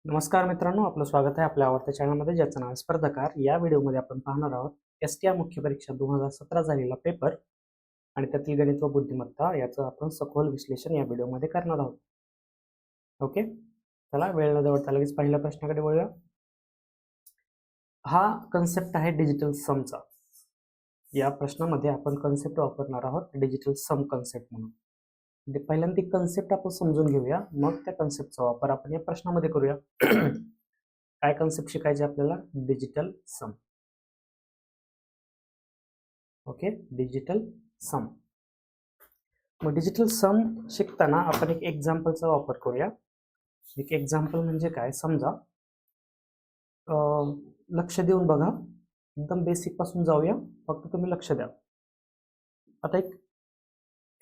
नमस्कार मित्रांनो, आपलं स्वागत आहे आपल्या आवडत्या चॅनलमध्ये ज्याचं नाव आहे स्पर्धकार. या व्हिडिओमध्ये आपण पाहणार आहोत STI मुख्य परीक्षा 2017 झालेला पेपर आणि त्यातील गणित व बुद्धिमत्ता याचं आपण सखोल विश्लेषण या व्हिडिओमध्ये करणार आहोत. ओके, चला वेळ न देता लगेच पहिल्या प्रश्नाकडे वळूया. हा कन्सेप्ट आहे डिजिटल समचा. या प्रश्नामध्ये आपण कन्सेप्ट वापरणार आहोत डिजिटल सम कन्सेप्ट म्हणून. पहिल्यांदा ती कन्सेप्ट आपण समजून घेऊया, मग त्या कन्सेप्टचा वापर आपण या प्रश्नामध्ये करूया. काय कन्सेप्ट शिकायचे आपल्याला? डिजिटल सम. ओके, डिजिटल सम. मग डिजिटल सम शिकताना आपण एक एक्झाम्पलचा वापर करूया. एक एक्झाम्पल म्हणजे काय? समजा लक्ष देऊन बघा, एकदम बेसिक पासून जाऊया, फक्त तुम्ही लक्ष द्या. आता एक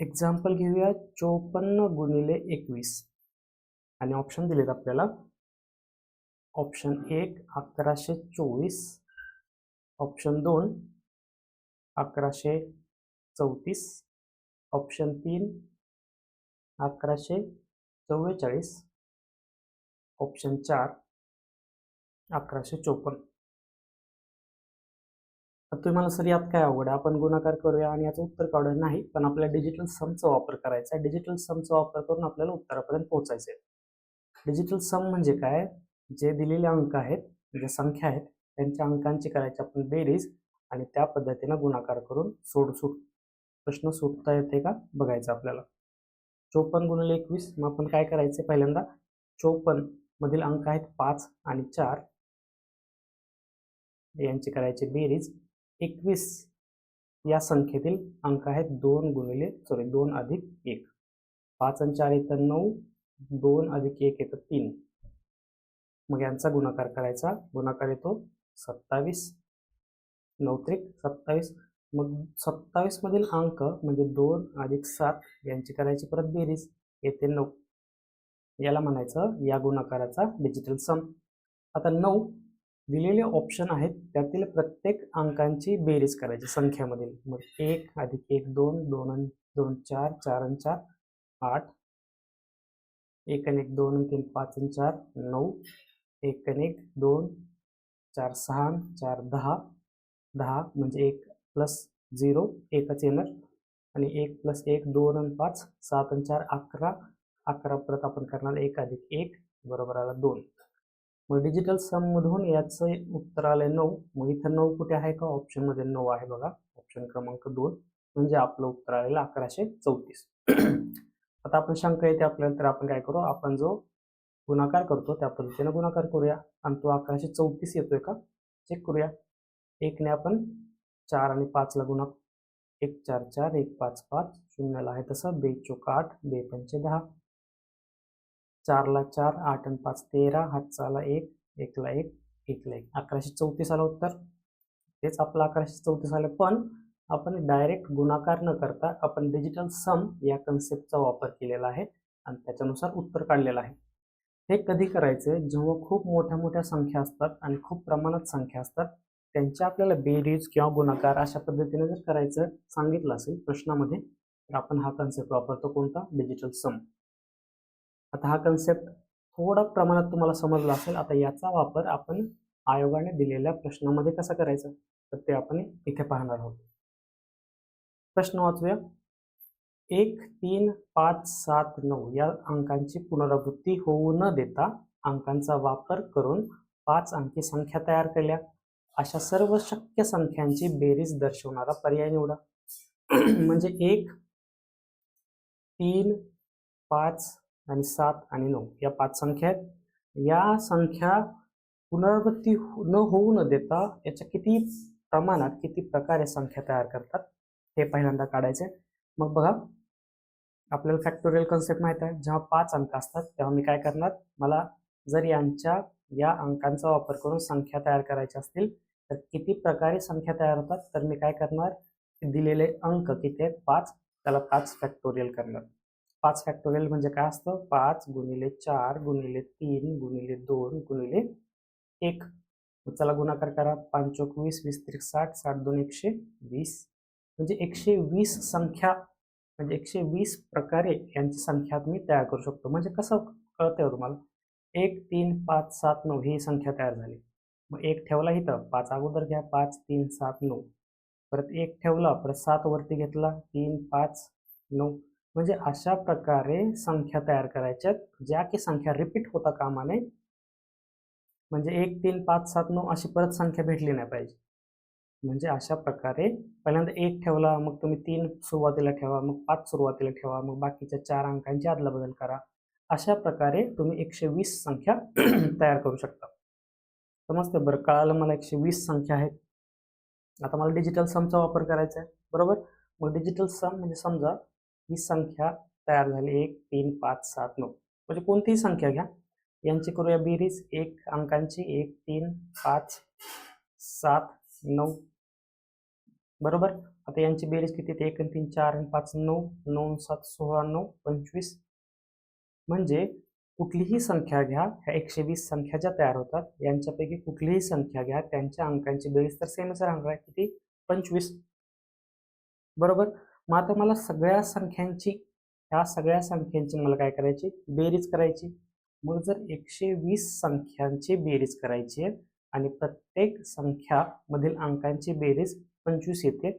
एक्झाम्पल घेऊया, 54 गुणिले 21 आणि ऑप्शन दिलेत आपल्याला. Option 1 1124, option 2 1134, option 3 1144, option 4 1154. तुम्हाला सर यात काय अवघड आहे? आपण गुणाकार करूया आणि याचं उत्तर काढूया. नाही, पण आपल्याला डिजिटल समचा वापर करायचा आहे. डिजिटल समचा वापर करून आपल्याला उत्तरापर्यंत पोहोचायचं आहे. डिजिटल सम म्हणजे काय? जे दिलेले अंक आहेत, ज्या संख्या आहेत, त्यांच्या अंकांची करायची आपण बेरीज आणि त्या पद्धतीने गुणाकार करून प्रश्न सुटता येते का बघायचं आपल्याला. 54 गुणिले 21, मग आपण काय करायचं? पहिल्यांदा 54 मधील अंक आहेत 5 आणि 4, यांची करायची बेरीज. 21 या संख्येतील अंक आहेत 2 अधिक 1. 5 आणि 4 येतं 9, 2 अधिक 1 येतं 3. मग यांचा गुणाकार करायचा. गुणाकार येतो 27, 9 त्रिक 27. मग 27 मधील अंक म्हणजे 2 अधिक 7 यांची करायची परत बेरीज, येते 9. याला म्हणायचं या गुणाकाराचा डिजिटल सम. आता 9 दिलेले ऑप्शन आहेत, त्यातील प्रत्येक अंकांची बेरीज करायची संख्यामधील. मग 1 अधिक 1 2, 2 आणि 2 4, 4 आणि 4 8, 1 आणि 1 2 आणि 3 5 आणि 4 9, 1 आणि 1 2 4 6 आणि 4 10, 10 म्हणजे 1 प्लस 0 एकच येणार आणि 1 प्लस 1 2 आणि 5 7 आणि 4 11, 11 परत आपण करणार 1 अधिक 1 बरोबर आला 2. मग डिजिटल सम मधून याचं उत्तर आलंय 9. मग इथं 9 कुठे आहे का? ऑप्शन मध्ये 9 आहे बघा, ऑप्शन क्रमांक 2, म्हणजे आपलं उत्तर आलेलं 1134. आता आपण शंका येते आपल्याला, तर आपण काय करू? आपण जो गुणाकार करतो त्या पद्धतीने गुणाकार करूया आणि तो 1134 येतोय का चेक करूया. 1 ने आपण 4 आणि 5 ला गुणा, 1 4 4 1 5 5, 0 ला आहे तसं 2 चौक 8 2 पंचे 10, 4 ला 4 8 आणि 5 13, हातचा ला 1 1 ला 1 1 ला 1, 1134 आलं उत्तर. तेच आपलं 1134 आलं. पण आपण डायरेक्ट गुणाकार न करता आपण डिजिटल सम या कन्सेप्टचा वापर केलेला आहे आणि त्याच्यानुसार उत्तर काढलेलं आहे. हे कधी करायचं? जेव्हा खूप मोठ्या मोठ्या संख्या असतात आणि खूप प्रमाणात संख्या असतात, त्यांच्या आपल्याला बेरीज किंवा गुणाकार अशा पद्धतीने जर करायचं सांगितलं असेल प्रश्नामध्ये, तर आपण हा कन्सेप्ट वापरतो. कोणता? डिजिटल सम. आता हा कन्सेप्ट थोडा प्रमाणात तुम्हाला समजला असेल. आता याचा वापर आपण आयोगाने दिलेल्या प्रश्नामध्ये कसा करायचा, तर ते आपण इथे पाहणार आहोत. प्रश्न वाचूया. 1 3 5 7 9 या अंकांची पुनरावृत्ती होऊ न देता अंकांचा वापर करून 5 अंकी संख्या तयार केल्या. अशा सर्व शक्य संख्यांची बेरीज दर्शवणारा पर्याय निवडा. म्हणजे 1 3 5 आणि 7 आणि 9 या 5 संख्या आहेत. या संख्या पुनरावृत्ती न होऊ न देता याच्या किती प्रमाणात, किती प्रकारे संख्या तयार करतात हे पहिल्यांदा काढायचे. मग बघा, आपल्याला फॅक्टोरियल कन्सेप्ट माहित आहे. जेव्हा 5 अंक असतात तेव्हा मी काय करणार? मला जर या अंकांचा वापर करून संख्या तयार करायच्या असतील तर किती प्रकारे संख्या तयार होतात, तर मी काय करणार? दिलेले अंक किती आहेत? 5, त्याला 5 फॅक्टोरियल करणार. 5 फॅक्टोरियल म्हणजे काय असतं? 5 गुणिले 4 गुणिले 3 गुणिले 2 गुणिले 1. चला गुणाकार करा. 5 चौक 20, 20 त्रिक 60, 60 2 120, म्हणजे 120 संख्या, म्हणजे 120 प्रकारे यांची संख्या मी तयार करू शकतो. म्हणजे कसं कळतंय तुम्हाला? 1 3 5 7 9 ही संख्या तयार झाली. मग 1 ठेवला इथं, 5 अगोदर घ्या, 5 3 7 9. परत 1 ठेवला, परत 7 वरती घेतला, 3 5 9. म्हणजे अशा प्रकारे संख्या तयार करायच्यात ज्या की संख्या रिपीट होता कामा नये. म्हणजे 1 3 5 7 9 अशी परत संख्या भेटली नाही पाहिजे. म्हणजे अशा प्रकारे पहिल्यांदा 1 ठेवला, मग तुम्ही 3 सुरुवातीला ठेवा, मग 5 सुरुवातीला ठेवा, मग बाकीच्या 4 अंकांची अदलाबदल करा. अशा प्रकारे तुम्ही 120 संख्या तयार करू शकता. समजते? बरं, कळालं मला 120 संख्या आहेत. आता मला डिजिटल समचा वापर करायचा आहे, बरोबर. मग डिजिटल सम म्हणजे समजा ही संख्या तयार झाली 1 3 5 7 9. म्हणजे कोणतीही संख्या घ्या, यांची करूया बेरीज 1 अंकांची, 1 3 5 7 9, बरोबर. आता यांची बेरीज किती? 1 आणि 3 4 आणि 5 9, 9 7 16 9 25. म्हणजे कुठलीही संख्या घ्या, ह्या 120 संख्या ज्या तयार होतात यांच्यापैकी कुठलीही संख्या घ्या, त्यांच्या अंकांची बेरीज तर सेमच राहणार आहे. किती? 25, बरोबर. मग आता मला सगळ्या संख्यांची, ह्या सगळ्या संख्यांची मला काय करायची? बेरीज करायची. मग जर 120 संख्यांची बेरीज करायची आहे आणि प्रत्येक संख्या मधील अंकांची बेरीज 25 येते,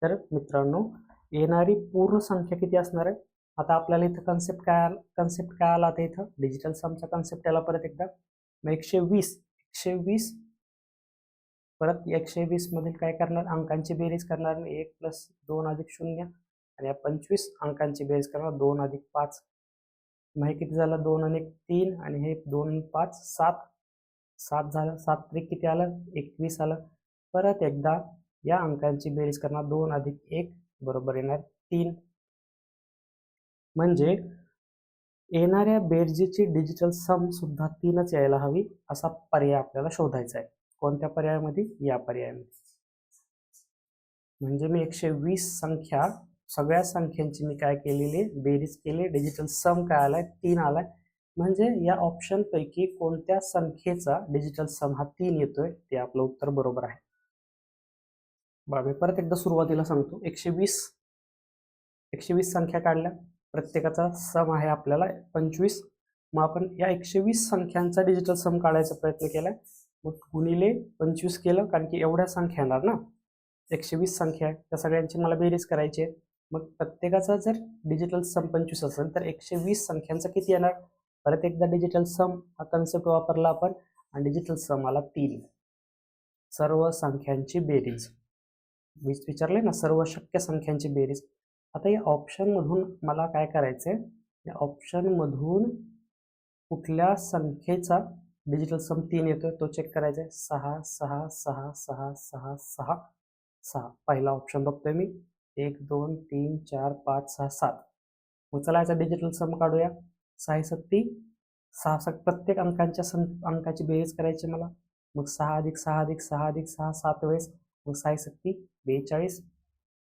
तर मित्रांनो येणारी पूर्ण संख्या किती असणार आहे? आता आपल्याला इथं कन्सेप्ट काय आला? आता इथं डिजिटल समचा कन्सेप्ट आला परत एकदा. मग 120 परत 120 मधील काय करणार? अंकांची बेरीज करणार. 1 + 2 + 0 आणि या 25 अंकांची बेरीज करणार 2 + 5. मग हे किती झालं? 2 आणि 1 3 आणि हे 2 आणि 5 7. 7 झालं. 7 त्रिक किती आलं? 21 आलं. परत एकदा या अंकांची बेरीज करणार 2 + 1 बरोबर येणार 3. म्हणजे येणाऱ्या बेरजेची डिजिटल सम सुद्धा 3च यायला हवी असा पर्याय आपल्याला शोधायचा आहे. कोणत्या पर्यायामध्ये? या पर्यायामध्ये. म्हणजे मी 120 संख्या, सगळ्या संख्यांची मी काय केलेली? बेरीज केली. डिजिटल सम काय आलाय? 3 आलाय. म्हणजे या ऑप्शन पैकी कोणत्या संख्येचा डिजिटल सम हा 3 येतोय ते आपलं उत्तर बरोबर आहे. बघा, मी परत एकदा सुरुवातीला सांगतो. 120 संख्या काढल्या, प्रत्येकाचा सम आहे आपल्याला 25. मग आपण या 120 संख्यांचा डिजिटल सम काढायचा प्रयत्न केलाय. मग गुणिले 25 केलं, कारण की एवढ्या संख्या येणार ना, 120 संख्या आहे, त्या सगळ्यांची मला बेरीज करायची आहे. मग प्रत्येकाचा जर डिजिटल सम 25 असेल तर 120 संख्यांचा किती येणार? परत एकदा डिजिटल सम हा कन्सेप्ट वापरला आपण आणि डिजिटल सम आला 3. सर्व संख्यांची बेरीज विचारले ना, सर्व शक्य संख्यांची बेरीज. आता या ऑप्शनमधून मला काय करायचंय? या ऑप्शनमधून कुठल्या संख्येचा डिजिटल सम 3 येतोय तो चेक करायचा आहे. 6 6 6 6 6 6 6. पहिला ऑप्शन बघतोय मी. 1 2 3 4 5 6 7. मग चला याचा डिजिटल सम काढूया. 6 7 6 प्रत्येक अंकाची बेरीज करायची मला. मग 6 + 6 + 6 + 6 7 वेळेस. मग 6 7 42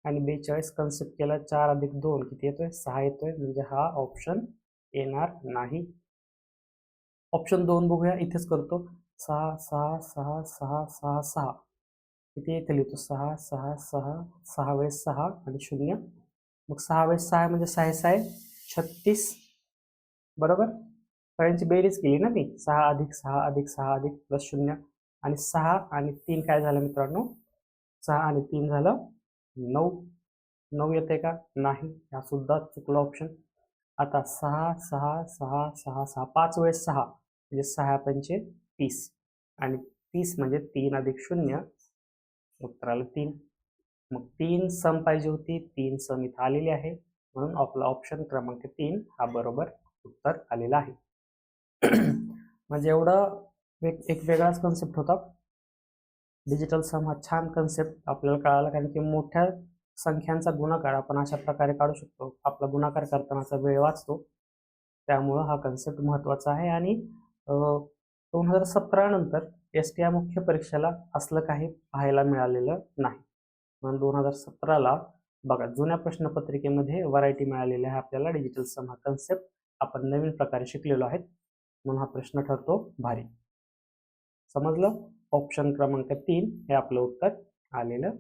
आणि 42 कन्सेप्ट केला. 4 + 2 किती येतोय? 6 येतोय. म्हणजे हा ऑप्शन येणार नाही. ऑप्शन 2 बघूया, इथेच करतो. 6 6 6 6 6 6 किती इथे लिहितो? 6 6 6 6 वेळेस 6 आणि 0. मग 6 वेळेस 6 म्हणजे 6 6 36, बरोबर. सगळ्यांची बेरीज केली ना मी. 6 + 6 + 6 + +0 आणि 6 आणि 3 काय झालं मित्रांनो? 6 आणि 3 झालं 9. 9 येते का? नाही, हा सुद्धा चुकला ऑप्शन. आता 6 6 6 6 6 5 वेळेस 6 म्हणजे 6 पंचे 30 आणि 30 म्हणजे 3 + 0 उत्तर आलं 3. मग 3 सम पाहिजे होती. 3 सम इथं आलेली आहे, म्हणून आपला ऑप्शन क्रमांक 3 हा बरोबर उत्तर आलेला आहे. म्हणजे एवढं एक वेगळाच कन्सेप्ट होता. डिजिटल सम हा छान कन्सेप्ट आपल्याला कळाला, कारण की मोठ्या संख्यांचा गुणाकार आपण अशा प्रकारे काढू शकतो. आपला गुणाकार करतानाचा वेळ वाचतो, त्यामुळं हा कन्सेप्ट महत्त्वाचा आहे. आणि 2017 नंतर STI मुख्य परीक्षेला असलं काही पाहायला मिळालेलं नाही. म्हणून 2017ला बघा, जुन्या प्रश्नपत्रिकेमध्ये व्हरायटी मिळालेली आहे आपल्याला. डिजिटल सम हा कन्सेप्ट आपण नवीन प्रकारे शिकलेलो आहे, म्हणून हा प्रश्न ठरतो भारी. समजलं? ऑप्शन क्रमांक 3 हे आपलं उत्तर आलेलं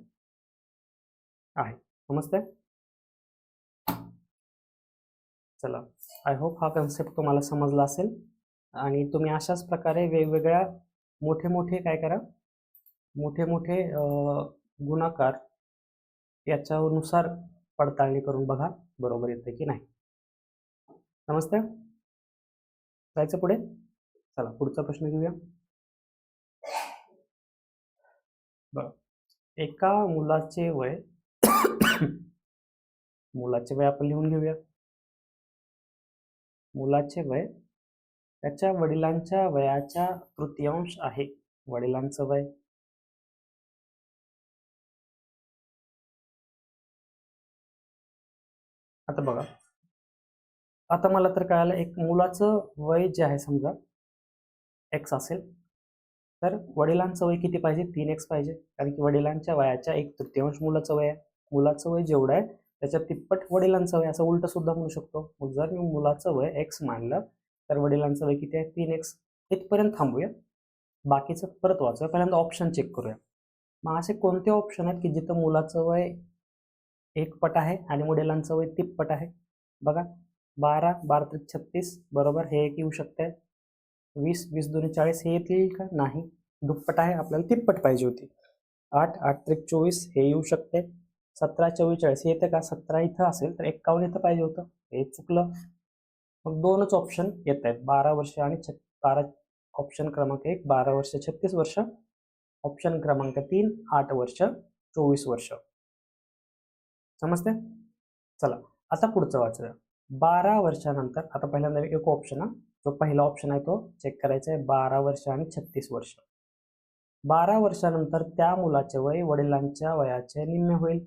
आहे. समजतंय? चला, आय होप हा कन्सेप्ट तुम्हाला समजला असेल आणि तुम्ही अशाच प्रकारे वेगवेगळ्या मोठे मोठे काय करा, मोठे मोठे गुणाकार याच्यानुसार पडताळणी करून बघा बरोबर येते की नाही. समजतं? जायचं पुढे. चला पुढचा प्रश्न घेऊया. बघ, एका मुलाचे वय मुलाचे वय आपण लिहून घेऊया. मुलाचे वय त्याच्या वडिलांच्या वयाच्या तृतीयांश आहे. वडिलांचं वय आता बघा, आता मला तर कळालं एक मुलाचं वय जे आहे समजा x असेल तर वडिलांचं वय किती पाहिजे, 3x पाहिजे, कारण की वडिलांच्या वयाच्या 1/3 मुलाचं वय आहे. मुलाचं वय जेवढं आहे त्याच्या तिप्पट वडिलांचं वय, असं उलट सुद्धा म्हणू शकतो. मग जर मी मुलाचं वय x मानलं तर वडिलांचं वय किती आहे, 3x. इथपर्यंत थांबूया, बाकीचं परत वाचूया. पहिल्यांदा ऑप्शन चेक करूया. मग असे कोणते ऑप्शन आहेत की जिथं मुलाचं वय 1 पट आहे आणि वडिलांचं वय तिप्पट आहे. बघा, 12 12 36 बरोबर, हे एक येऊ शकते. 20 20 2 40 हे येतील का, नाही, दुप्पट आहे, आपल्याला तिप्पट पाहिजे होती. 8 8 24 हे येऊ शकते. 17 44 हे येतं का, 17 इथं असेल तर 51 इथं पाहिजे होतं, हे चुकलं. मग दोनच ऑप्शन येत आहेत, 12 वर्ष आणि 12. ऑप्शन क्रमांक 1 12 वर्ष 36 वर्ष, ऑप्शन क्रमांक 3 8 वर्ष 24 वर्ष. समजते? चला आता पुढचं वाचूया. 12 वर्षानंतर, आता पहिल्यांदा एक ऑप्शन हा, जो पहिला ऑप्शन आहे तो चेक करायचा आहे. 12 वर्ष आणि 36 वर्ष. 12 वर्षानंतर त्या मुलाचे वय वडिलांच्या वयाचे निम्मे होईल.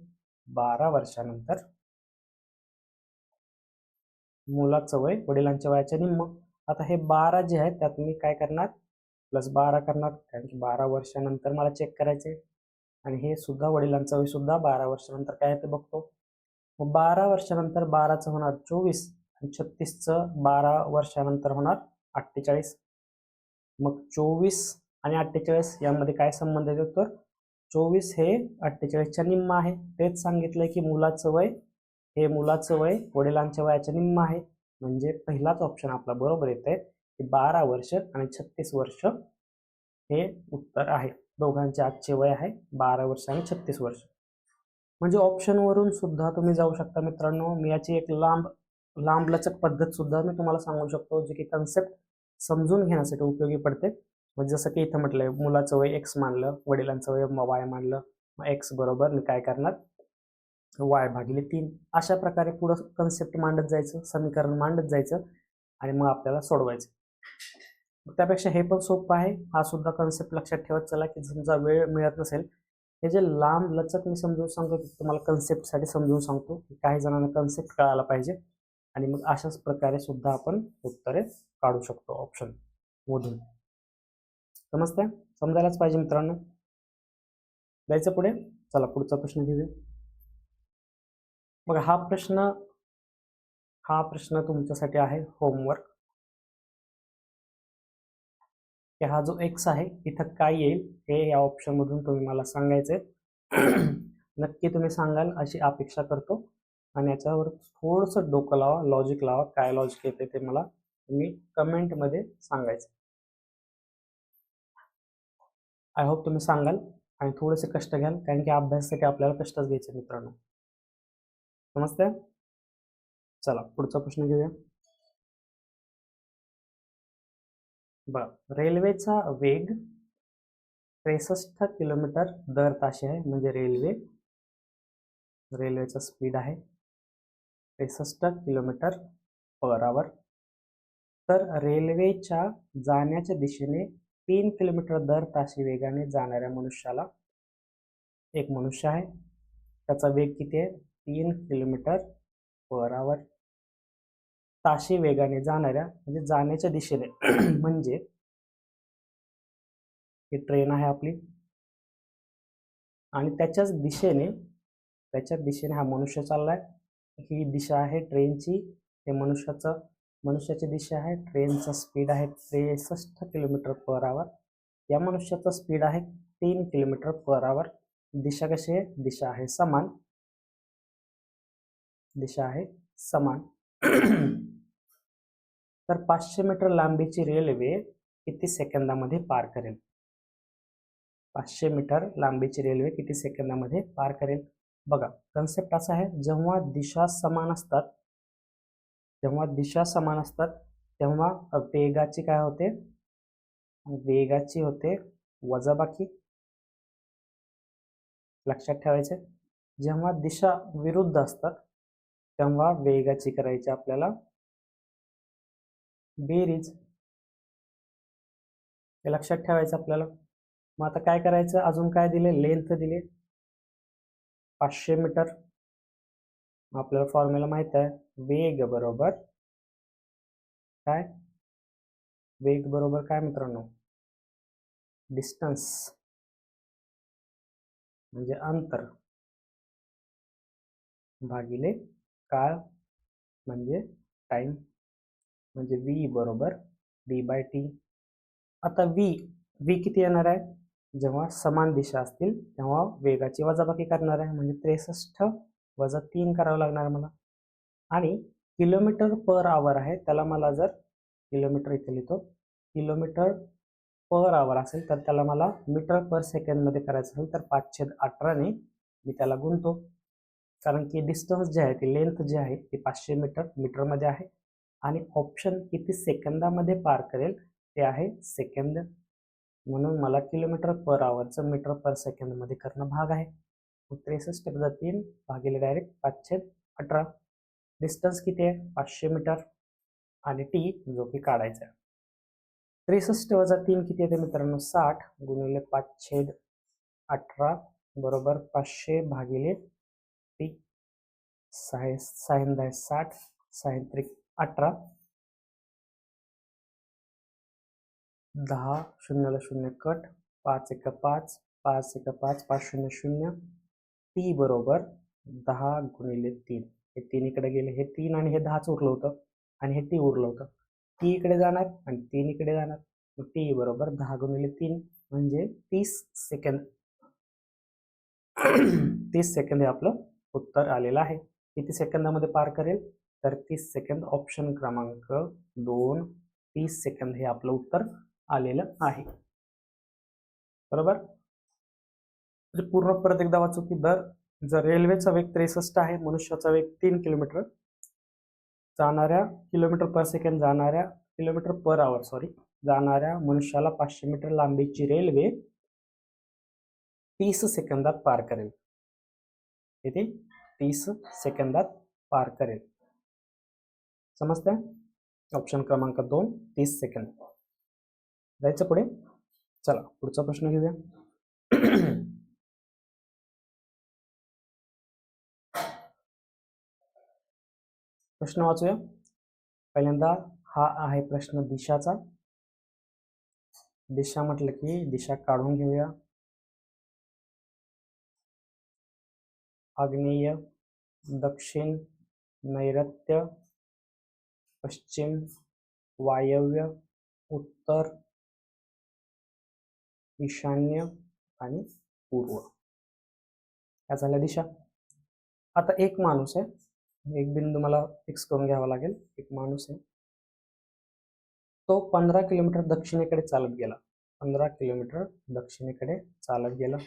12 वर्षानंतर मुलाचं वय वडिलांच्या वयाचे निम्म. आता हे 12 जे आहे त्यात मी काय करणार, +12 करणार, कारण की 12 वर्षानंतर मला चेक करायचे. आणि हे सुद्धा वडिलांचं वय सुद्धा 12 वर्षानंतर काय ते बघतो. मग 12 वर्षानंतर 12चं होणार 24 आणि 36चं 12 वर्षानंतर होणार 48. मग 24 आणि 48 यामध्ये काय संबंध येतो, तर 24 हे 48च्या निम्म आहे. तेच सांगितलंय की मुलाचं वय हे मुलाचं वय वडिलांच्या वयाच्या निम्म आहे. म्हणजे पहिलाच ऑप्शन आपला बरोबर येतंय की 12 वर्ष आणि 36 वर्ष हे उत्तर आहे. दोघांचे आजचे वय आहे 12 वर्ष आणि 36 वर्ष. म्हणजे ऑप्शनवरून सुद्धा तुम्ही जाऊ शकता मित्रांनो. मी याची एक लांब लचक पद्धत सुद्धा मी तुम्हाला सांगू शकतो, जे की कन्सेप्ट समजून घेण्यासाठी उपयोगी पडते. म्हणजे जसं की इथं म्हटलंय मुलाचं वय x मानलं, वडिलांचं वय y मानलं, मग x बरोबर मी काय करणार, y/3. अशा प्रकारे पुढं कन्सेप्ट मांडत जायचं, समीकरण मांडत जायचं आणि मग आपल्याला सोडवायचं. त्यापेक्षा हे पण सोपं आहे. हा सुद्धा कन्सेप्ट लक्षात ठेवत चला की समजा वेळ मिळत नसेल, हे जे लांब लचक मी समजून सांगतो तुम्हाला कन्सेप्टसाठी समजून सांगतो की काही जणांना कन्सेप्ट कळायला पाहिजे. आणि मग अशाच प्रकारे सुद्धा आपण उत्तरे काढू शकतो ऑप्शन मधून. समजतंय? समजायलाच पाहिजे मित्रांनो. जायचं पुढे. चला पुढचा प्रश्न घेऊया. बघा हा प्रश्न तुमच्यासाठी आहे होमवर्क. की हा जो x आहे इथं काय येईल हे या ऑप्शन मधून तुम्ही मला सांगायचंय. नक्की तुम्ही सांगाल अशी अपेक्षा करतो. आणि याच्यावर थोडंसं डोकं लावा, लॉजिक लावा. काय लॉजिक येते ते मला तुम्ही कमेंटमध्ये सांगायचं. आय होप तुम्ही सांगाल आणि थोडेसे कष्ट घ्याल, कारण की अभ्यासासाठी आपल्याला कष्टच घ्यायचे मित्रांनो. समजतंय? चला पुढचा प्रश्न घेऊया. बरं, रेल्वेचा वेग 63 किलोमीटर दर ताशी आहे. म्हणजे रेल्वेचा स्पीड आहे 63 किलोमीटर पर आवर. तर रेल्वेच्या जाण्याच्या दिशेने 3 किलोमीटर दर ताशी वेगाने जाणाऱ्या मनुष्याला, एक मनुष्य आहे त्याचा वेग किती आहे, 3 किलोमीटर पर आवर. ताशी वेगाने जाणाऱ्या म्हणजे जाण्याच्या दिशेने म्हणजे ही ट्रेन आहे आपली आणि त्याच्याच दिशेने हा मनुष्य चाललाय. ही दिशा आहे ट्रेनची, हे मनुष्याची दिशा आहे. ट्रेनचा स्पीड आहे 63 किलोमीटर पर आवर. या मनुष्याचा स्पीड आहे 3 किलोमीटर पर आवर. दिशा कशी आहे, दिशा आहे समान. तर 500 मीटर लांबीची रेल्वे किती सेकंदामध्ये पार करेल? 500 मीटर लांबीची रेल्वे किती सेकंदामध्ये पार करेल? बघा, कन्सेप्ट असा आहे, जेव्हा दिशा समान असतात तेव्हा वेगाची काय होते? वेगाची होते वजाबाकी. लक्षात ठेवायचे. जेव्हा दिशा विरुद्ध असतात तेव्हा वेगाची करायची आपल्याला बेरीज. हे लक्षात ठेवायचं आपल्याला. मग आता काय करायचं? अजून काय दिले? लेंथ दिले 500 मीटर. आपल्याला फॉर्म्युला माहित आहे, वेग बरोबर काय? वेग बरोबर काय मित्रांनो? डिस्टन्स म्हणजे अंतर भागिले काळ म्हणजे टाइम, म्हणजे v बरोबर d/t. आता v किती येणार आहे? जेव्हा समान दिशा असतील तेव्हा वेगाची वजाबाकी करणार आहे, म्हणजे 63 वजा 3 करावं लागणार मला. आणि किलोमीटर पर आवर आहे, त्याला मला जर किलोमीटर इथे लिहितो, किलोमीटर पर आवर असेल तर त्याला मला मीटर पर सेकंड मध्ये करायचं असेल तर 5/18 ने मी त्याला गुणतो. कारण की डिस्टन्स जे आहे, ती लेंथ जी आहे ती 500 मीटरमध्ये आहे आणि ऑप्शन किती सेकंदामध्ये पार करेल ते आहे सेकंद. म्हणून मला किलोमीटर पर आवरचं मीटर पर सेकंद मध्ये करणं भाग आहे. 63/3 भागिले डायरेक्ट 5/18. डिस्टन्स किती आहे? 500 मीटर आणि टी जो की काढायचा आहे. 63 वजा 3 किती येते मित्रांनो? 60 गुणिले 5/18 बरोबर 500 भागिले टी. 6 60 6 त्रिक 18. 10 0 0 कट, 5 1 5 5 1 5 5 0 0. टी बरोबर 10 गुणिले 3. हे 3 इकडे गेले, हे 3 आणि हे 10च उरलं होतं आणि हे टी उरलं होतं. टी इकडे जाणार आणि 3 इकडे जाणार. मग टी बरोबर 10 गुणिले 3 म्हणजे 30 सेकंद. 30 सेकंद हे आपलं उत्तर आलेलं आहे. किती सेकंदामध्ये पार करेल? तर 30 सेकंद. ऑप्शन क्रमांक 2 30 सेकंद हे आपलं उत्तर आलेलं आहे. बरोबर. म्हणजे पूर्ण परत एकदा वाचू की जर रेल्वेचा वेग 63 आहे, मनुष्याचा वेग 3 किलोमीटर, जाणाऱ्या किलोमीटर पर सेकंड किलोमीटर पर आवर जाणाऱ्या मनुष्याला 500 मीटर लांबीची रेल्वे 30 सेकंदात पार करेल. किती? 30 सेकंदात पार करेल. समजतंय? ऑप्शन क्रमांक 2 30 सेकंद. जायचं पुढे. चला पुढचा प्रश्न घेऊया. प्रश्न वाचूया. पहिल्यांदा हा आहे प्रश्न दिशाचा. दिशा म्हटलं की दिशा काढून घेऊया. आग्नेय, दक्षिण, नैऋत्य, पश्चिम, वायव्य, उत्तर, ईशान्य आणि पूर्व. या झाल्या दिशा. आता एक माणूस आहे, एक बिंदू मला फिक्स करून घ्यावा लागेल. एक माणूस आहे, तो 15 किलोमीटर दक्षिणेकडे चालत गेला. 15 किलोमीटर दक्षिणेकडे चालत गेला.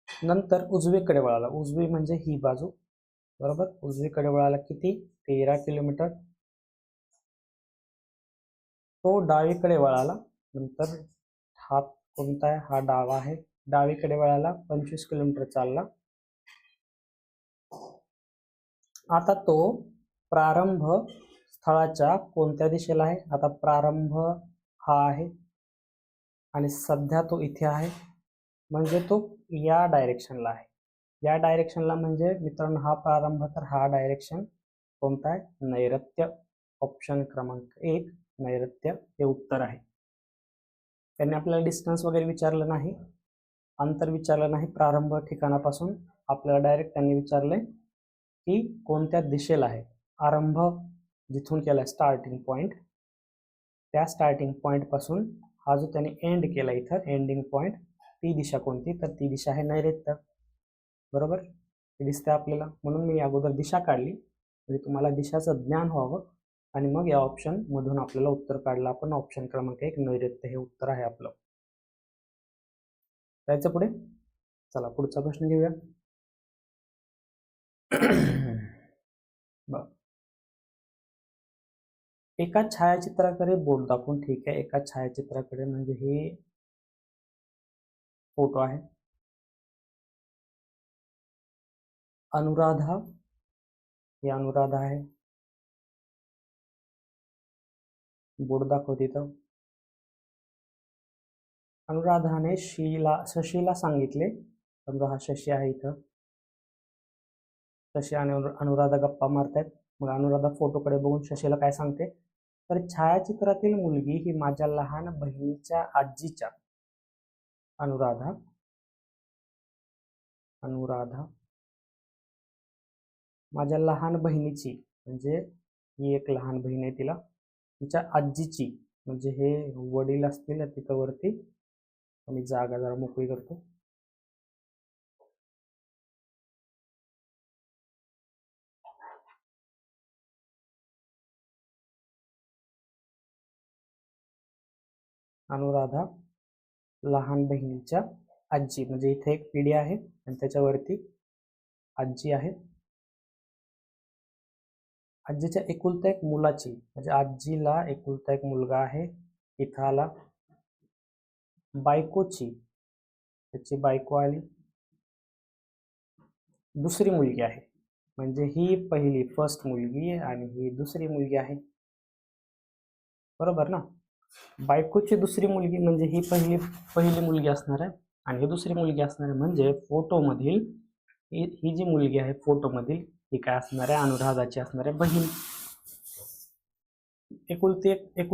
नंतर उजवीकडे वळाला. उजवी म्हणजे ही बाजू, बरोबर. उजवीकडे वळाला. किती? 13 किलोमीटर. तो डावीकडे वळाला. नंतर हा कोणता आहे? हा डावा आहे. डावीकडे वळाला. 25 किलोमीटर चालला. आता तो प्रारंभ स्थळाच्या कोणत्या दिशेला आहे? आता प्रारंभ हा आहे आणि सध्या तो इथे आहे, म्हणजे तो या डायरेक्शनला आहे. या डायरेक्शनला म्हणजे मित्रांनो हा प्रारंभ, तर हा डायरेक्शन कोणता आहे? नैऋत्य. ऑप्शन क्रमांक 1 नैऋत्य हे उत्तर आहे. त्यांनी आपल्याला डिस्टन्स वगैरे विचारलं नाही, अंतर विचारलं नाही प्रारंभ ठिकाणापासून. आपल्याला डायरेक्ट त्यांनी विचारले की कोणत्या दिशेला आहे. आरंभ जिथून केला स्टार्टिंग पॉइंट, त्या स्टार्टिंग पॉइंट पासून हा जो त्याने एंड केला इथं एंडिंग पॉइंट, ती दिशा कोणती? तर ती दिशा आहे नैऋत्य. बरोबर. हे दिसतंय आपल्याला, म्हणून मी अगोदर दिशा काढली म्हणजे तुम्हाला दिशाचं ज्ञान व्हावं आणि मग या ऑप्शन मधून आपल्याला उत्तर काढलं आपण. ऑप्शन क्रमांक 1 नैऋत्य हे उत्तर आहे आपलं. जायचं पुढे. चला पुढचा प्रश्न घेऊया. एका छायाचित्राकडे बोट दाखवून, ठीक आहे, एका छायाचित्राकडे म्हणजे हे फोटो आहे. अनुराधा, हे अनुराधा आहे, बोट दाखवते इथं. अनुराधाने शशीला सांगितले, समजा हा शशी आहे इथं, शशी आणि अनुराधा गप्पा मारतायत. मग अनुराधा फोटोकडे बघून शशीला काय सांगते, तर छायाचित्रातील मुलगी ही माझ्या लहान बहिणीच्या आजीच्या, अनुराधा माझ्या लहान बहिणीची, म्हणजे ही एक लहान बहीण आहे तिला, तिच्या आजीची म्हणजे हे वडील असतील तिथं वरती. मी जागा जरा मोकळी करतो. अनुराधा लहान बहिणीच्या आजी, म्हणजे इथे एक पिढी आहे आणि त्याच्यावरती आजी आहे. आजीच्या एकुलता एक मुलाची, म्हणजे आजीला एकुलता एक मुलगा आहे. इथं आला बायकोची, त्याची बायको आली, दुसरी मुलगी आहे, म्हणजे ही पहिली फर्स्ट मुलगी आणि ही दुसरी मुलगी आहे, बरोबर ना. बायकोची दुसरी मुलगी म्हणजे ही पहिली मुलगी असणार आहे आणि ही दुसरी मुलगी असणार आहे. म्हणजे फोटोमधील ही जी मुलगी आहे फोटोमधील ही काय असणार आहे, अनुराधाची असणार आहे बहीण. एकुलते एक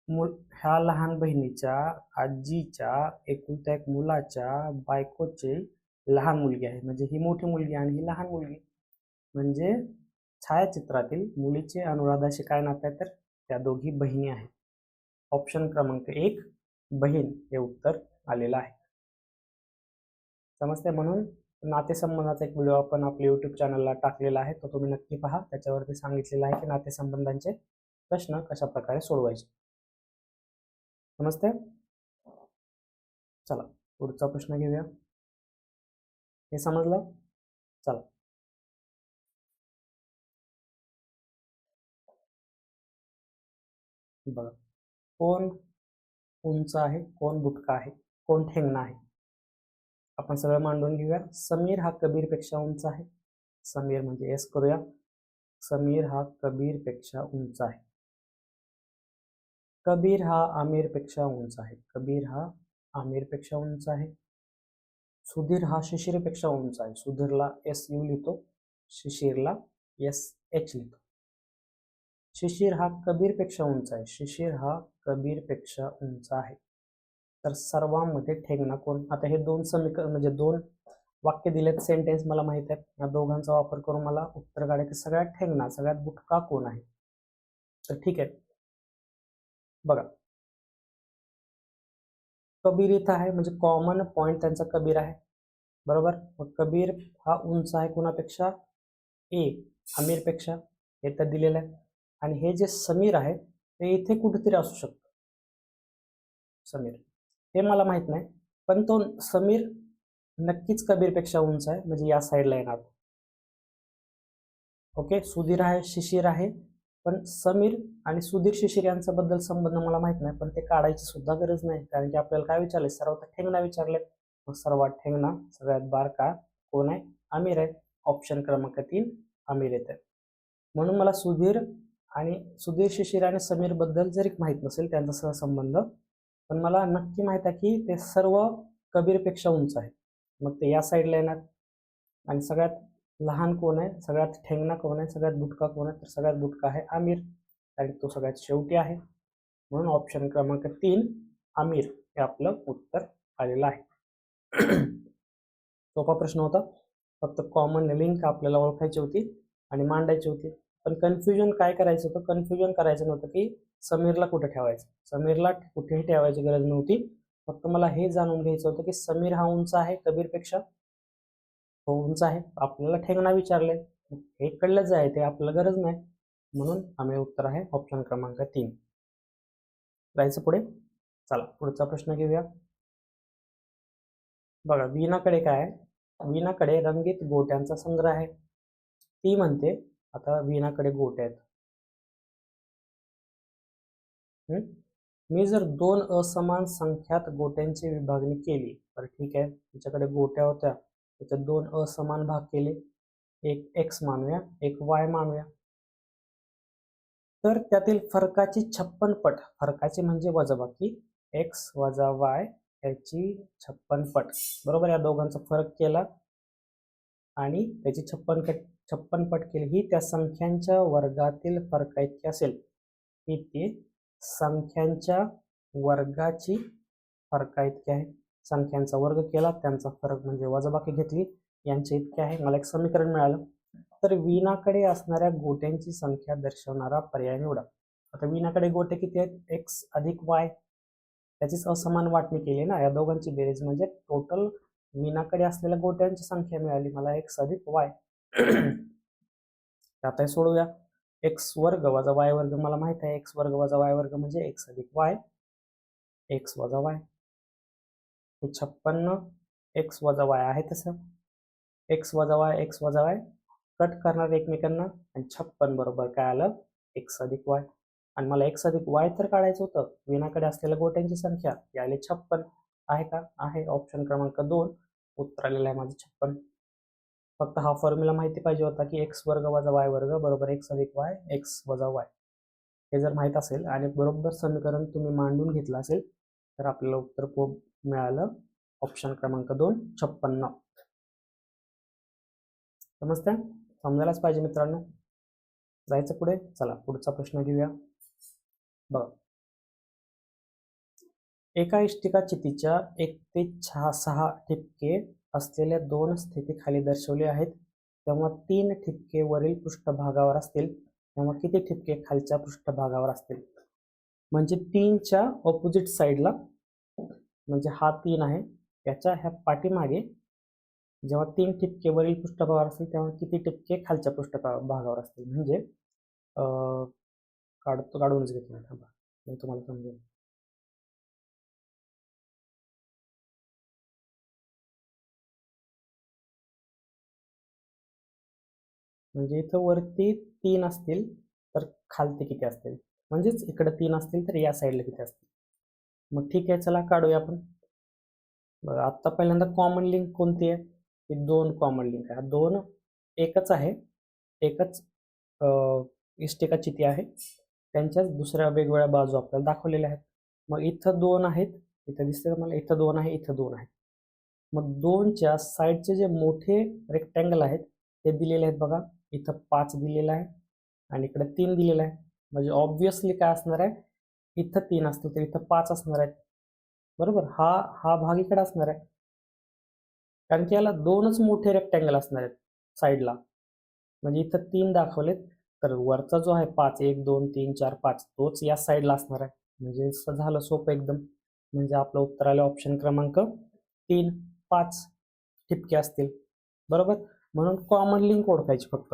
ह्या लहान बहिणीच्या आजीच्या एकुलत्या एक मुलाच्या बायकोची लहान मुलगी आहे, म्हणजे ही मोठी मुलगी आणि ही लहान मुलगी. म्हणजे छायाचित्रातील मुलीचे अनुराधाशी काय नाते आहे, तर त्या दोघी बहिणी आहेत. ऑप्शन क्रमांक 1 बहीण हे उत्तर आलेलं आहे. समजते. म्हणून नातेसंबंधाचा एक व्हिडिओ आपण आपल्या YouTube चॅनलला टाकलेला आहे, तो तुम्ही नक्की पहा. त्याच्यावरती सांगितलेलं आहे की नातेसंबंधांचे प्रश्न कशा प्रकारे सोडवायचे. समजते. चला पुढचा प्रश्न घेऊया. हे समजलं. चला बघा, कोण उंच आहे, कोण बुटका आहे, कोण ठेंगणा आहे. आपण सगळं मांडून घेऊया. समीर हा कबीर पेक्षा उंच आहे. समीर म्हणजे एस करूया. समीर हा कबीर पेक्षा उंच आहे. कबीर हा आमिर पेक्षा उंच आहे. कबीर हा आमिर पेक्षा उंच आहे. सुधीर हा शिशिर पेक्षा उंच आहे. सुधीरला एस यू लिहितो, शिशिरला एस एच लिहितो. शिशिर हा कबीर पेक्षा उंच आहे. शिशिर हा कबीर पेक्षा उंच आहे. तर सर्वांमध्ये ठेंगणा कोण. आता हे दोन समीकरण म्हणजे दोन वाक्य दिलेत, सेंटेन्स मला माहित आहे, या दोघांचा वापर करून मला उत्तर काढायचं. सगळ्यात ठेंगणा सगळ्यात बुटका कोण आहे. तर ठीक आहे, बघा कबीर इथं आहे म्हणजे कॉमन पॉइंट त्यांचा कबीर आहे, बरोबर. मग कबीर हा उंच आहे कोणापेक्षा, ए आमिर पेक्षा, हे तर दिलेलं आहे. आणि हे जे समीर आहे ते इथे कुठेतरी असू शकतं. समीर हे मला माहित नाही, पण तो समीर नक्कीच कबीर पेक्षा उंच आहे, म्हणजे या साईडला येणार. ओके, सुधीर आहे, शिशिर आहे, पण समीर आणि सुधीर शिशिर यांचा बद्दल संबंध मला माहित नाही, पण ते काढायची सुद्धा गरज नाही, कारण की आपल्याला काय विचारले, सर्वात ठेंगणा विचारले. मग सर्वात ठेंगणा सगळ्यात बारका कोण आहे, आमिर आहे. ऑप्शन क्रमांक 3 आमिर येते. म्हणून मला सुधीर शिशिर आणि समीर बद्दल जरी माहित नसेल त्यांचा सहसंबंध, पण मला नक्की माहित आहे की ते सर्व कबीरपेक्षा उंच आहे. मग ते या साईडला येणार. आणि सगळ्यात लहान कोण आहे, सगळ्यात ठेंगणा कोण आहे, सगळ्यात बुटका कोण आहे, तर सगळ्यात बुटका आहे आमिर, आणि तो सगळ्यात शेवटी आहे. म्हणून ऑप्शन क्रमांक 3 आमिर हे आपलं उत्तर आलेलं आहे. सोपा प्रश्न होता. फक्त कॉमन लिंक आपल्याला ओळखायची होती आणि मांडायची होती. पण कन्फ्युजन काय करायचं होतं, कन्फ्युजन करायचं नव्हतं की समीरला कुठे ठेवायचं. समीरला कुठेही ठेवायची गरज नव्हती. फक्त मला हे जाणून घ्यायचं होतं की समीर हा उंच आहे कबीरपेक्षा, तो उंच आहे, आपल्याला ठेंगणा विचारले, हे कळलंच आहे, ते आपल्याला गरज नाही, म्हणून आम्ही उत्तर आहे ऑप्शन क्रमांक 3. जायचं पुढे. चला पुढचा प्रश्न घेऊया. बघा वीणाकडे काय आहे, वीणाकडे रंगीत गोट्यांचा संग्रह आहे. ती म्हणते आता वीणाकडे गोट्या आहेत. मी जर दोन असमान संख्यात गोट्यांची विभागणी केली, तर ठीक आहे, तिच्याकडे गोट्या होत्या, त्याच्यात दोन असमान भाग केले, एक x मानूया, एक y मानूया, तर त्यातील फरकाची 56 पट, फरकाची म्हणजे वजाबाकी, x वजा y याची 56 पट, बरोबर. या दोघांचा फरक केला आणि त्याची 56 पट केली, ही त्या संख्यांच्या वर्गातील फरका इतकी असेल, ही ती संख्यांच्या वर्गाची फरका इतकी आहे. संख्यांचा वर्ग केला, त्यांचा फरक म्हणजे वजाबाकी घेतली, यांचे इतके आहे. मला एक समीकरण मिळालं. तर वीणाकडे असणाऱ्या गोट्यांची संख्या दर्शवणारा पर्याय निवडा. आता वीणाकडे गोटे किती आहेत, x अधिक y, त्याचीच असमान वाटणी केली ना, या दोघांची बेरीज म्हणजे टोटल वीणाकडे असलेल्या गोट्यांची संख्या मिळाली मला x अधिक y. आता सोडूया. x वर्ग वजा y वर्ग, मला माहित आहे x वर्ग वजा y वर्ग म्हणजे x अधिक y, x वजा y, 56 x वजा y आहे तसं, x वजा y कट करणार एकमेकांना, आणि 56 बरोबर काय आलं, x अधिक y. आणि मला x अधिक y तर काढायचं होतं, वीणाकडे असलेल्या गोट्यांची संख्या, ती आली 56. आहे का, आहे. ऑप्शन क्रमांक 2 उत्तर आलेलं आहे माझं 56. फक्त हा फॉर्म्युला माहिती पाहिजे होता की x वर्ग वजा y वर्ग बरोबर x अधिक y, x वजा y. हे जर माहित असेल आणि बरोबर समीकरण तुम्ही मांडून घेतलं असेल, तर आपल्याला उत्तर मिळालं ऑप्शन क्रमांक 2 56. समजतं, समजायलाच पाहिजे मित्रांनो. जायचं पुढे. चला पुढचा प्रश्न घेऊया. बघा, एका इष्टिका चितीच्या 1 ते 6 ठिपके असलेल्या 2 स्थिती खाली दर्शवले आहेत, तेव्हा 3 ठिपके वरील पृष्ठभागावर असतील, तेव्हा किती ठिपके खालच्या पृष्ठभागावर असतील. म्हणजे 3च्या ऑपोजिट साईडला, म्हणजे हा 3 आहे, याच्या ह्या पाठीमागे जेव्हा 3 ठिपके वरील पृष्ठभागावर असतील, तेव्हा किती ठिपके खालच्या पृष्ठभागावर असतील. म्हणजे काढूनच घेतो थांबा, मी तुम्हाला समजेल. म्हणजे इथं वरती 3 असतील तर खालती किती असतील, म्हणजेच इकडे 3 असतील तर या साईडला किती असतील. मग ठीक आहे, चला काढूया आपण. बघा आता पहिल्यांदा कॉमन लिंक कोणती आहे, ही 2 कॉमन लिंक आहे. 2 एकच आहे, एकच इष्टिका चिती आहे, त्यांच्याच दुसऱ्या वेगवेगळ्या बाजू आपल्याला दाखवलेल्या आहेत. मग इथं 2 आहेत, इथं दिसतं मला, इथं 2 आहे, इथं 2 आहेत. मग 2च्या साईडचे जे मोठे रेक्टँगल आहेत ते दिलेले आहेत बघा, इथं 5 दिलेला आहे आणि इकडे 3 दिलेला आहे. म्हणजे ऑब्विसली काय असणार आहे, इथं 3 असतील तर इथं 5 असणार आहेत, बरोबर. हा भाग इकडे असणार आहे, कारण की याला 2च मोठे रेक्टँगल असणार आहेत साईडला. म्हणजे इथं 3 दाखवलेत, तर वरचा जो आहे 5, 1 2 3 4 5, तोच या साईडला असणार आहे. म्हणजे झालं सोपं एकदम. म्हणजे आपलं उत्तर आलं ऑप्शन क्रमांक 3, 5 ठिपके असतील, बरोबर. म्हणून कॉमन लिंक ओळखायची. फक्त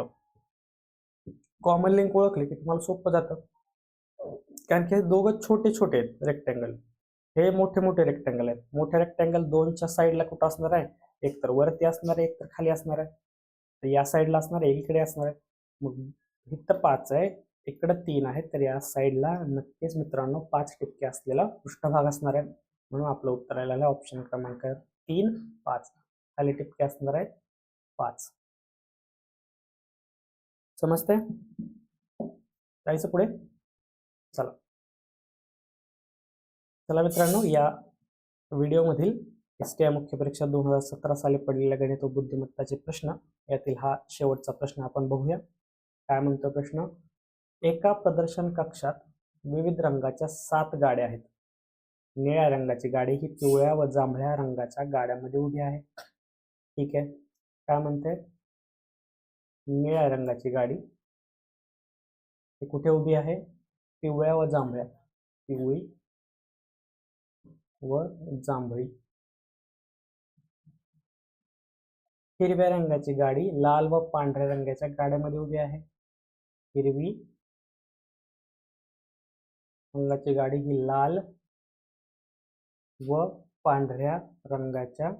कॉमन लिंक ओळखली की तुम्हाला सोपं जातं, कारण की हे दोघं छोटे छोटे आहेत रेक्टँगल, हे मोठे मोठे रेक्टँगल आहेत. मोठे रेक्टँगल 2च्या साईडला कुठं असणार आहे, एक तर वरती असणार आहे, एक तर खाली असणार आहे. तर या साईडला असणार आहे, इकडे असणार आहे. मग इथं 5 आहे, इकडे 3 आहे, तर या साईडला नक्कीच मित्रांनो 5 ठिपके असलेला पृष्ठभाग असणार आहे. म्हणून आपलं उत्तर आलेलं आहे ऑप्शन क्रमांक 3, 5. खाली ठिपके असणार आहेत 5. समजते, जायचं पुढे. चला चला मित्रांनो, या व्हिडिओमधील STI मुख्य परीक्षा 2017 साली पडलेल्या गणित व बुद्धिमत्ताचे प्रश्न यातील हा शेवटचा प्रश्न आपण बघूया. काय म्हणतो प्रश्न, एका प्रदर्शन कक्षात विविध रंगाच्या 7 गाड्या आहेत. निळ्या रंगाची गाडी ही पिवळ्या व जांभळ्या रंगाच्या गाड्यांमध्ये उभी आहे. ठीक आहे, काय म्हणते, निळ्या रंगाची गाडी ही कुठे उभी आहे, पिवळ्या व जांभळ्या, पिवळी व जांभळी हिरव्या रंगाची गाडी लाल व पांढऱ्या रंगाच्या गाड्यामध्ये उभी आहे. हिरवी रंगाची गाडी ही लाल व पांढऱ्या रंगाच्या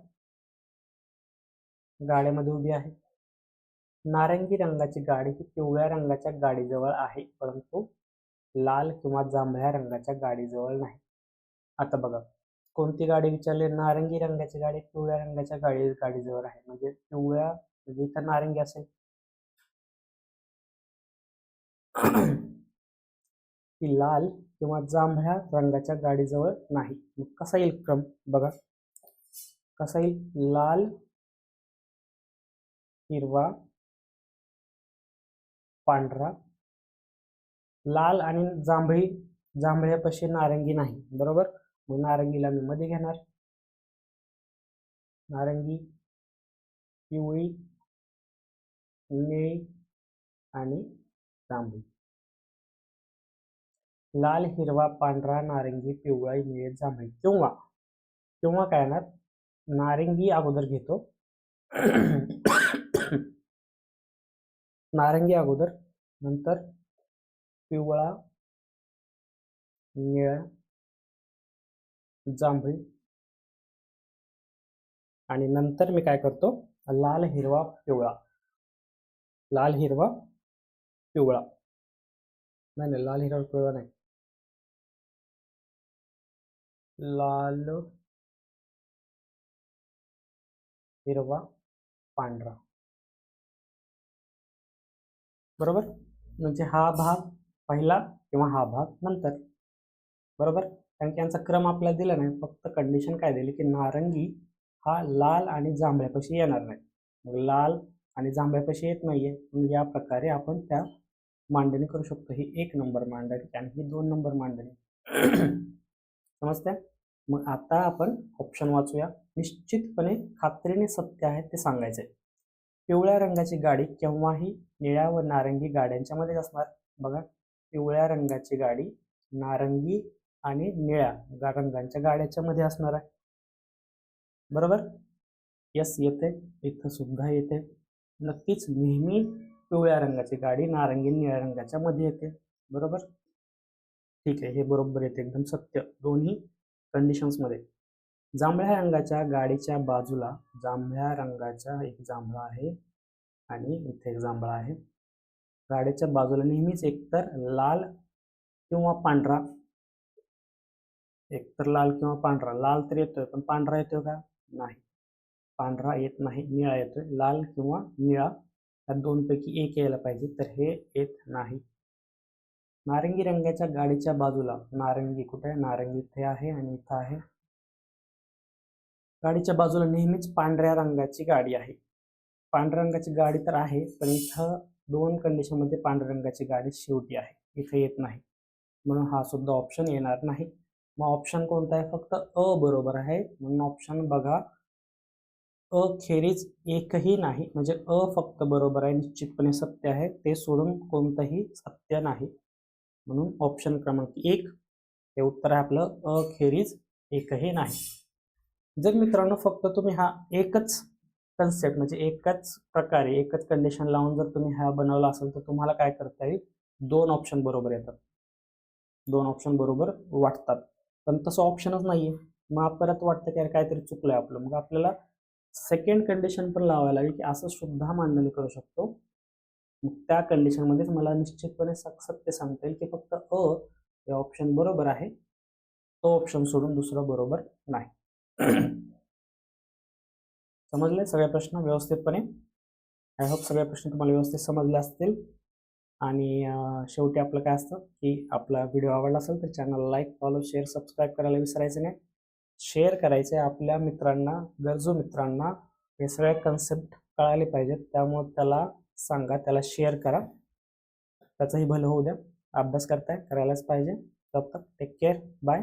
गाड्यामध्ये उभी आहे. नारंगी रंगाची गाडी ही पिवळ्या रंगाच्या गाडीजवळ आहे, परंतु लाल किंवा जांभळ्या रंगाच्या गाडीजवळ नाही. आता बघा कोणती गाडी विचारली. नारंगी रंगाची गाडी पिवळ्या रंगाच्या गाडीजवळ आहे, म्हणजे पिवळ्या म्हणजे इथं नारंगी असेल ती लाल किंवा जांभळ्या रंगाच्या गाडीजवळ नाही. मग कसा येईल क्रम बघा, कसा येईल. लाल, हिरवा, पांढरा. लाल आणि जांभळ्यापाशी नारंगी नाही, बरोबर. मग नारंगीला मी मध्ये घेणार. नारंगी, पिवळी, निळी आणि जांभळी. लाल, हिरवा, पांढरा, नारंगी, पिवळा, निळे, जांभळी. किंवा काय येणार, नारंगी अगोदर घेतो. नारंगी अगोदर, नंतर पिवळा, निळा, जांभळी आणि नंतर मी काय करतो, लाल, हिरवा, पिवळा. लाल, हिरवा, पिवळा. नाही, लाल, हिरवा, पिवळा नाही. लाल, हिरवा, पांढरा. बरोबर. म्हणजे हा भाग पहिला किंवा हा भाग नंतर, बरोबर. कारण की यांचा क्रम आपल्याला दिला नाही, फक्त कंडिशन काय दिली की नारंगी हा लाल आणि जांभळ्यापाशी येणार नाही. मग लाल आणि जांभळ्यापाशी येत नाहीये, मग या प्रकारे आपण त्या मांडणी करू शकतो. ही 1 नंबर मांडणी आणि ही 2 नंबर मांडणी. समजते. मग आता आपण ऑप्शन वाचूया. निश्चितपणे खात्रीने सत्य आहे ते सांगायचंय. पिवळ्या रंगाची गाडी केव्हाही निळ्या व नारंगी गाड्यांच्या मध्ये असणार. बघा, पिवळ्या रंगाची गाडी नारंगी आणि निळ्या रंगांच्या गाड्याच्या मध्ये असणार आहे, बरोबर. यस येते, इथं सुद्धा येते. नक्कीच नेहमी पिवळ्या रंगाची गाडी नारंगी निळ्या रंगाच्या मध्ये येते, बरोबर. ठीक आहे, हे बरोबर येते, एकदम सत्य दोन्ही कंडिशन्स मध्ये. जांभळ्या रंगाच्या गाडीच्या बाजूला, जांभळ्या रंगाचा एक जांभळा आहे आणि इथे एक जांभळा आहे. गाडीच्या बाजूला नेहमीच एकतर लाल किंवा पांढरा, एकतर लाल किंवा पांढरा. लाल तर येतोय पण पांढरा येतोय का, नाही. पांढरा येत नाही, निळा येतोय. लाल किंवा निळा या दोनपैकी एक यायला पाहिजे, तर हे येत नाही. नारंगी रंगाच्या गाडीच्या बाजूला, नारंगी कुठे आहे, नारंगी इथे आहे आणि इथं आहे. गाडीच्या बाजूला नेहमीच पांढऱ्या रंगाची गाडी आहे. पांढऱ्या रंगाची गाडी तर आहे, पण इथं 2 कंडिशन मध्ये पांढऱ्या रंगाची गाडी शेवटी आहे, इथे येत नाही, म्हणून हा सुद्धा ऑप्शन येणार नाही. मग ऑप्शन कोणता आहे, फक्त अ बरोबर आहे. म्हणून ऑप्शन बघा, अ खेरीज एकही नाही, म्हणजे अ फक्त बरोबर आहे, निश्चितपणे सत्य आहे, ते सोडून कोणतंही सत्य नाही. म्हणून ऑप्शन क्रमांक 1 हे उत्तर आहे आपलं, अ खेरीज एकही नाही. जर मित्रांनो फक्त तुम्ही हा एकच कन्सेप्ट म्हणजे एकाच प्रकारे एकच कंडिशन लावून जर तुम्ही हा बनवला असेल तर तुम्हाला काय करता येईल, 2 ऑप्शन बरोबर येतात, 2 ऑप्शन बरोबर वाटतात. पण तसं ऑप्शनच नाहीये. मग परत वाटतं की काहीतरी चुकलंय आपलं. मग आपल्याला सेकंड कंडिशन पण लावायला लागेल की असं सुद्धा मांडणी करू शकतो. मग त्या कंडिशन मध्येच मला निश्चितपणे सत्य सांगता येईल की फक्त अ हे ऑप्शन बरोबर आहे, तो ऑप्शन सोडून दुसरं बरोबर नाही. समजले सगळे प्रश्न व्यवस्थितपणे. आय होप सगळे प्रश्न तुम्हाला व्यवस्थित समजले असतील. आणि शेवटी आपलं काय असतं की आपला व्हिडिओ आवडला असेल तर channel like, follow, share, subscribe करायला विसरायचं नाही. शेअर करायचे आपल्या मित्रांना, गरजू मित्रांना हे सगळे कन्सेप्ट कळाले पाहिजेत. त्यामुळे त्याला सांगा, त्याला शेअर करा, त्याचंही भलं होऊ द्या. अभ्यास करायलाच पाहिजे. तब तक टेक केअर, बाय.